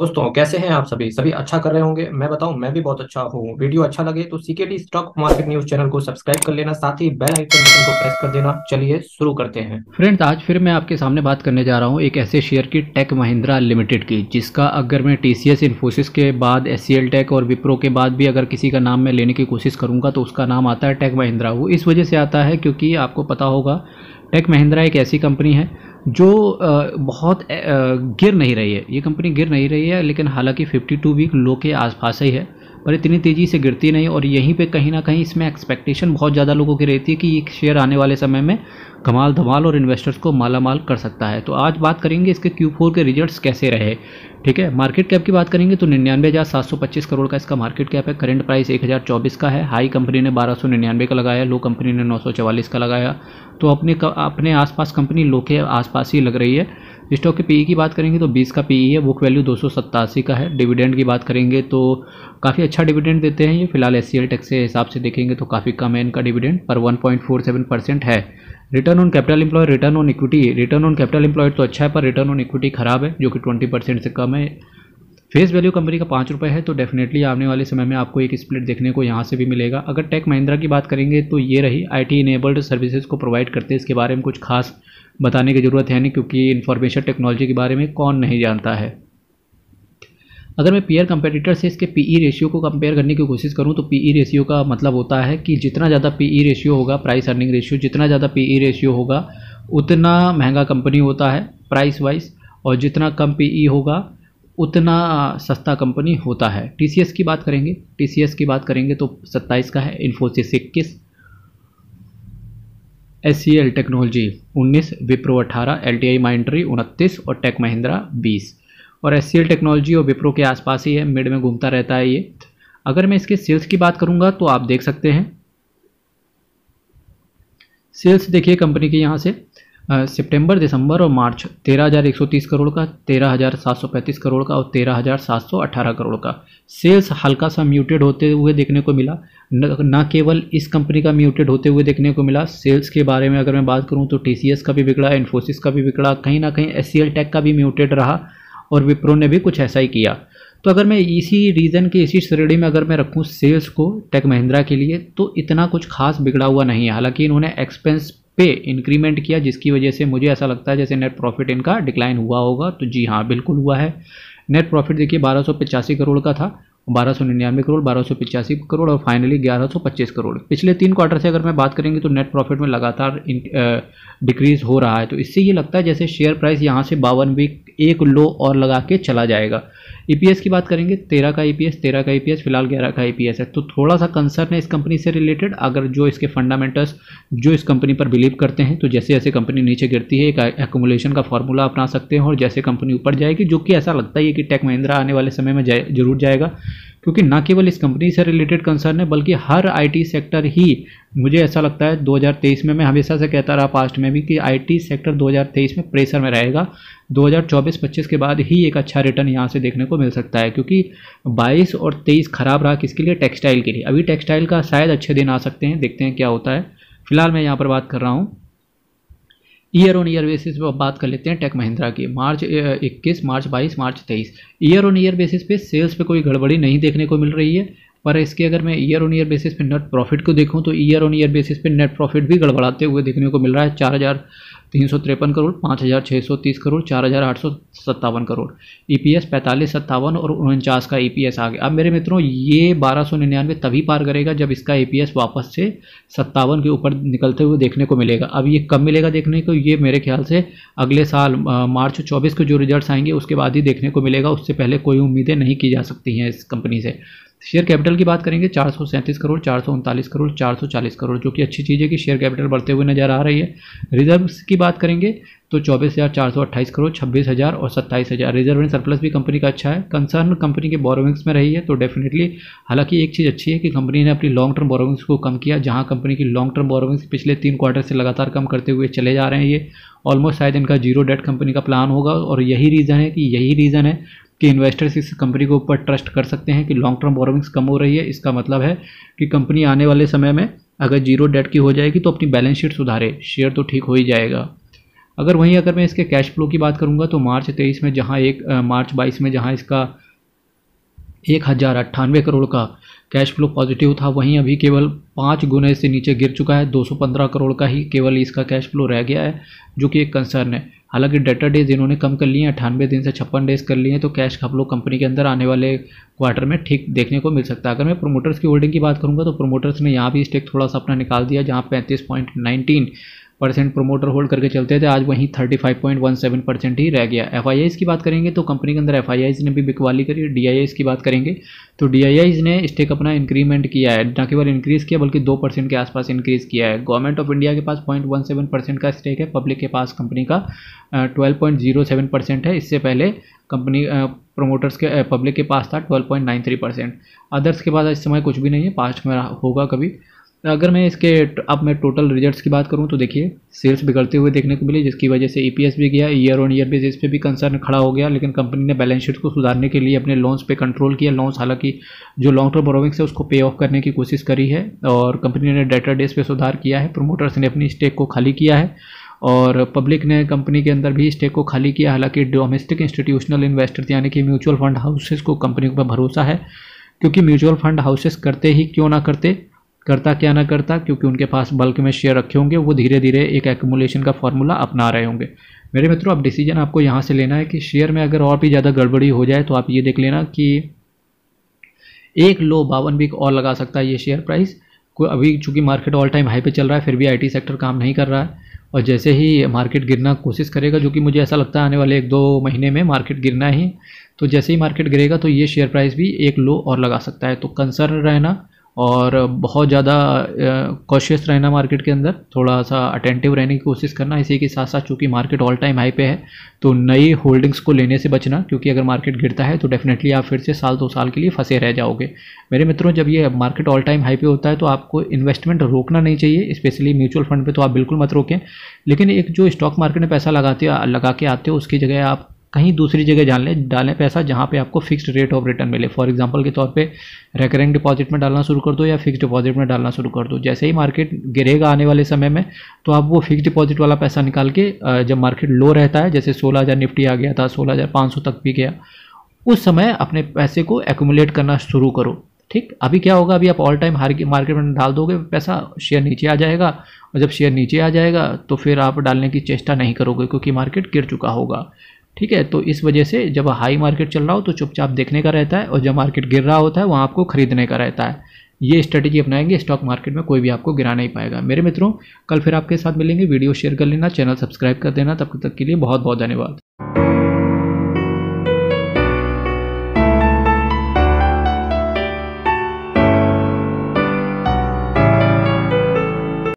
दोस्तों, कैसे हैं आप सभी सभी अच्छा कर रहे होंगे। मैं बताऊं, मैं भी बहुत अच्छा हूं। वीडियो अच्छा लगे तो CKD stock market news channel को सब्सक्राइब कर लेना, साथ ही बेल आइकन बटन को प्रेस कर देना। चलिए शुरू करते हैं। फ्रेंड्स, आज फिर मैं आपके सामने बात करने जा रहा हूँ एक ऐसे शेयर की, टेक महिंद्रा लिमिटेड की, जिसका अगर मैं टीसीएस, इन्फोसिस के बाद एचसीएल टेक और विप्रो के बाद भी अगर किसी का नाम मैं लेने की कोशिश करूँगा तो उसका नाम आता है टेक महिंद्रा। वो इस वजह से आता है क्योंकि आपको पता होगा, टेक महिंद्रा एक ऐसी कंपनी है जो बहुत गिर नहीं रही है। ये कंपनी गिर नहीं रही है, लेकिन हालांकि 52 वीक लो के आसपास ही है, पर इतनी तेज़ी से गिरती नहीं। और यहीं पे कहीं ना कहीं इसमें एक्सपेक्टेशन बहुत ज़्यादा लोगों की रहती है कि ये शेयर आने वाले समय में कमाल धमाल और इन्वेस्टर्स को माला माल कर सकता है। तो आज बात करेंगे इसके Q4 के रिजल्ट्स कैसे रहे। ठीक है, मार्केट कैप की बात करेंगे तो 99,725 करोड़ का इसका मार्केट कैप है। करंट प्राइस 1024 का है। हाई कंपनी ने 1299 का लगाया, लो कंपनी ने 944 का लगाया। तो अपने आसपास कंपनी लो के आसपास ही लग रही है। स्टॉक के पीई की बात करेंगे तो 20 का पीई है। बुक वैल्यू 287 का है। डिविडेंड की बात करेंगे तो काफ़ी अच्छा डिविडेंड देते हैं ये। फिलहाल एचसीएल टेक से हिसाब से देखेंगे तो काफ़ी कम है इनका डिविडेंड, पर 1.47% है। Return on capital employ, return on equity, return on capital employed तो अच्छा है, पर रिटर्न ऑन इक्विटी खराब है, जो कि 20% से कम है। फेस वैल्यू कंपनी का 5 रुपये है। तो डेफिनेटली आने वाले समय में आपको एक स्प्लिट देखने को यहाँ से भी मिलेगा। अगर टेक महिंद्रा की बात करेंगे तो ये रही, आईटी इनेबल्ड सर्विसेज को प्रोवाइड करते हैं। इसके बारे में कुछ खास बताने की ज़रूरत है नहीं, क्योंकि इन्फॉर्मेशन टेक्नोलॉजी के बारे में कौन नहीं जानता है। अगर मैं पीयर कंपेटिटर से इसके पीई रेशियो को कंपेयर करने की कोशिश करूं तो पीई रेशियो का मतलब होता है कि जितना ज़्यादा पीई रेशियो होगा, प्राइस अर्निंग रेशियो, जितना ज़्यादा पीई रेशियो होगा उतना महंगा कंपनी होता है प्राइस वाइज, और जितना कम पीई होगा उतना सस्ता कंपनी होता है। टीसीएस की बात करेंगे, टीसीएस की बात करेंगे तो 27 का है, Infosys 21, HCL technology 19, Wipro 18, LTI Mindtree 29 और टेक महिंद्रा 20। और एचसीएल टेक्नोलॉजी और विप्रो के आसपास ही है, मिड में घूमता रहता है ये। अगर मैं इसके सेल्स की बात करूंगा तो आप देख सकते हैं, सेल्स देखिए कंपनी के यहाँ से सितंबर, दिसंबर और मार्च 13,130 करोड़ का, 13,735 करोड़ का और 13,718 करोड़ का। सेल्स हल्का सा म्यूटेड होते हुए देखने को मिला। न केवल इस कंपनी का म्यूटेड होते हुए देखने को मिला, सेल्स के बारे में अगर मैं बात करूं तो टीसीएस का भी बिगड़ा, इन्फोसिस का भी बिगड़ा, कहीं ना कहीं एचसीएल टेक का भी म्यूटेड रहा, और विप्रो ने भी कुछ ऐसा ही किया। तो अगर मैं इसी रीज़न के इसी श्रेणी में अगर मैं रखूं सेल्स को टेक महिंद्रा के लिए, तो इतना कुछ खास बिगड़ा हुआ नहीं है। हालांकि इन्होंने एक्सपेंस पे इंक्रीमेंट किया, जिसकी वजह से मुझे ऐसा लगता है जैसे नेट प्रॉफिट इनका डिक्लाइन हुआ होगा। तो जी हाँ, बिल्कुल हुआ है। नेट प्रॉफिट देखिए 1285 करोड़ का था, 1299 करोड़, 1285 करोड़ और फाइनली 1125 करोड़। पिछले 3 क्वार्टर से अगर मैं बात करेंगे तो नेट प्रॉफिट में लगातार डिक्रीज हो रहा है। तो इससे ये लगता है जैसे शेयर प्राइस यहाँ से 52 वीक एक लो और लगा के चला जाएगा। ईपीएस की बात करेंगे, 13 का ईपीएस, 13 का ईपीएस, फिलहाल 11 का ईपीएस है। तो थोड़ा सा कंसर्न है इस कंपनी से रिलेटेड। अगर जो इसके फंडामेंटल्स जो इस कंपनी पर बिलीव करते हैं, तो जैसे जैसे कंपनी नीचे गिरती है एक एक्यूमुलेशन का फॉर्मूला अपना सकते हैं, और जैसे कंपनी ऊपर जाएगी, जो कि ऐसा लगता है कि टेक महिंद्रा आने वाले समय में जरूर जाएगा, क्योंकि ना केवल इस कंपनी से रिलेटेड कंसर्न है बल्कि हर आईटी सेक्टर ही, मुझे ऐसा लगता है 2023 में, मैं हमेशा से कहता रहा पास्ट में भी कि आईटी सेक्टर 2023 में प्रेशर में रहेगा। 2024-25 के बाद ही एक अच्छा रिटर्न यहाँ से देखने को मिल सकता है, क्योंकि 22 और 23 खराब रहा किसके लिए? टेक्सटाइल के लिए। अभी टेक्सटाइल का शायद अच्छे दिन आ सकते हैं, देखते हैं क्या होता है। फिलहाल मैं यहाँ पर बात कर रहा हूँ ईयर ऑन ईयर बेसिस पे। बात कर लेते हैं टेक महिंद्रा की, मार्च 21, मार्च 22, मार्च 23। ईयर ऑन ईयर बेसिस पे सेल्स पे कोई गड़बड़ी नहीं देखने को मिल रही है, पर इसके अगर मैं ईयर ऑन ईयर बेसिस पे नेट प्रॉफिट को देखूं तो ईयर ऑन ईयर बेसिस पे नेट प्रॉफिट भी गड़बड़ाते हुए देखने को मिल रहा है। 4,353 करोड़, 5,630 करोड़, 4,857 करोड़। ईपीएस 45, 57 और 49 का ईपीएस आ गया। अब मेरे मित्रों, ये 1299 तभी पार करेगा जब इसका ईपीएस वापस से 57 के ऊपर निकलते हुए देखने को मिलेगा। अब ये कब मिलेगा देखने को? ये मेरे ख्याल से अगले साल मार्च 24 को जो रिजल्ट्स आएंगे उसके बाद ही देखने को मिलेगा। उससे पहले कोई उम्मीदें नहीं की जा सकती हैं इस कंपनी से। शेयर कैपिटल की बात करेंगे, 437 करोड़, 439 करोड़, 440 करोड़, जो कि अच्छी चीज़ है कि शेयर कैपिटल बढ़ते हुए नजर आ रही है। रिजर्व्स की बात करेंगे तो 24,428 करोड़, 26,000 और 27,000। रिजर्व एंड सरप्लस भी कंपनी का अच्छा है। कंसर्न कंपनी के बोरोविंग्स में रही है, तो डेफिनेटली, हालांकि एक चीज़ अच्छी है कि कंपनी ने अपनी लॉन्ग टर्म बोरोविंग्स को कम किया। जहां कंपनी की लॉन्ग टर्म बोरोविंग्स पिछले 3 क्वार्टर से लगातार कम करते हुए चले जा रहे हैं, ये ऑलमोस्ट शायद इनका जीरो डेट कंपनी का प्लान होगा। और यही रीज़न है कि इन्वेस्टर्स इस कंपनी के ऊपर ट्रस्ट कर सकते हैं कि लॉन्ग टर्म बोरोविंग्स कम हो रही है। इसका मतलब है कि कंपनी आने वाले समय में अगर जीरो डेट की हो जाएगी तो अपनी बैलेंस शीट सुधारे, शेयर तो ठीक हो ही जाएगा। अगर मैं इसके कैश फ्लो की बात करूँगा तो मार्च 22 में जहाँ इसका 1098 करोड़ का कैश फ्लो पॉजिटिव था, वहीं अभी केवल 5 गुने से नीचे गिर चुका है। 215 करोड़ का ही केवल इसका कैश फ्लो रह गया है, जो कि एक कंसर्न है। हालांकि डेटर डेज इन्होंने कम कर लिए हैं, 98 दिन से 56 डेज कर लिए हैं, तो कैश फ्लो कंपनी के अंदर आने वाले क्वार्टर में ठीक देखने को मिल सकता है। अगर मैं प्रोमोटर्स की होल्डिंग की बात करूँगा तो प्रोमोटर्स ने यहाँ भी स्टेक थोड़ा सा अपना निकाल दिया, जहाँ 35.19% प्रोमोटर होल्ड करके चलते थे, आज वहीं 35.17% ही रह गया। एफआईआईज़ की बात करेंगे तो कंपनी के अंदर एफआईआईज़ ने भी बिकवाली करी। डीआईआईज़ की बात करेंगे तो डीआईआईज़ ने स्टेक अपना इंक्रीमेंट किया है, न केवल इंक्रीज़ किया बल्कि 2% के आसपास इंक्रीज़ किया है। गवर्नमेंट ऑफ इंडिया के पास 0.17% का स्टेक है, पब्लिक के पास कंपनी का 12.07% है। इससे पहले कंपनी प्रोमोटर्स के पब्लिक के पास था 12.93%। अदर्स के पास इस समय कुछ भी नहीं है, पास्ट में होगा कभी। अगर मैं अब मैं टोटल रिजल्ट्स की बात करूं तो देखिए सेल्स बिगड़ते हुए देखने को मिली, जिसकी वजह से ईपीएस भी गया, ईयर ऑन ईयर बेसिस पे भी कंसर्न खड़ा हो गया। लेकिन कंपनी ने बैलेंस शीट को सुधारने के लिए अपने लोन्स पे कंट्रोल किया। लोन्स हालांकि जो लॉन्ग टर्म बोरोविंग्स है उसको पे ऑफ करने की कोशिश करी है, और कंपनी ने डेटर डेज पे सुधार किया है। प्रोमोटर्स ने अपनी स्टेक को खाली किया है, और पब्लिक ने कंपनी के अंदर भी स्टेक को खाली किया। हालांकि डोमेस्टिक इंस्टीट्यूशनल इन्वेस्टर्स यानी कि म्यूचुअल फंड हाउसेस को कंपनी पर भरोसा है, क्योंकि म्यूचुअल फंड हाउसेस करते ही क्यों ना करता, क्योंकि उनके पास बल्क में शेयर रखे होंगे, वो धीरे धीरे एक एक्यूमुलेशन का फॉर्मूला अपना रहे होंगे। मेरे मित्रों, अब डिसीजन आपको यहाँ से लेना है कि शेयर में अगर और भी ज़्यादा गड़बड़ी हो जाए तो आप ये देख लेना कि एक लो 52 वीक और लगा सकता है ये शेयर प्राइस को। अभी चूंकि मार्केट ऑल टाइम हाई पे चल रहा है, फिर भी आईटी सेक्टर काम नहीं कर रहा है, और जैसे ही मार्केट गिरना कोशिश करेगा, जो कि मुझे ऐसा लगता है आने वाले 1-2 महीने में मार्केट गिरना ही, तो जैसे ही मार्केट गिरेगा तो ये शेयर प्राइस भी एक लो और लगा सकता है। तो कंसर्न रहना और बहुत ज़्यादा कॉशियस रहना, मार्केट के अंदर थोड़ा सा अटेंटिव रहने की कोशिश करना। इसी के साथ साथ चूँकि मार्केट ऑल टाइम हाई पे है तो नई होल्डिंग्स को लेने से बचना, क्योंकि अगर मार्केट गिरता है तो डेफिनेटली आप फिर से 1-2 साल के लिए फंसे रह जाओगे। मेरे मित्रों, जब ये मार्केट ऑल टाइम हाई पे होता है तो आपको इन्वेस्टमेंट रोकना नहीं चाहिए, स्पेशली म्यूचुअल फंड पे तो आप बिल्कुल मत रोकें। लेकिन एक जो स्टॉक मार्केट में पैसा लगा के आते हो, उसकी जगह आप कहीं दूसरी जगह डालें पैसा, जहाँ पे आपको फिक्स्ड रेट ऑफ रिटर्न मिले। फॉर एग्जांपल के तौर पे रेकरिंग डिपॉजिट में डालना शुरू कर दो या फिक्स्ड डिपॉजिट में डालना शुरू कर दो। जैसे ही मार्केट गिरेगा आने वाले समय में, तो आप वो फिक्स्ड डिपॉजिट वाला पैसा निकाल के, जब मार्केट लो रहता है, जैसे 16,000 निफ्टी आ गया था, 16,500 तक भी गया, उस समय अपने पैसे को एक्यूमुलेट करना शुरू करो। ठीक, अभी क्या होगा, अभी आप ऑल टाइम हाई मार्केट में डाल दोगे पैसा, शेयर नीचे आ जाएगा, और जब शेयर नीचे आ जाएगा तो फिर आप डालने की चेष्टा नहीं करोगे, क्योंकि मार्केट गिर चुका होगा। ठीक है, तो इस वजह से जब हाई मार्केट चल रहा हो तो चुपचाप देखने का रहता है, और जब मार्केट गिर रहा होता है वहाँ आपको खरीदने का रहता है। ये स्ट्रेटेजी अपनाएंगे, स्टॉक मार्केट में कोई भी आपको गिरा नहीं पाएगा। मेरे मित्रों, कल फिर आपके साथ मिलेंगे। वीडियो शेयर कर लेना, चैनल सब्सक्राइब कर देना। तब तक के लिए बहुत बहुत धन्यवाद।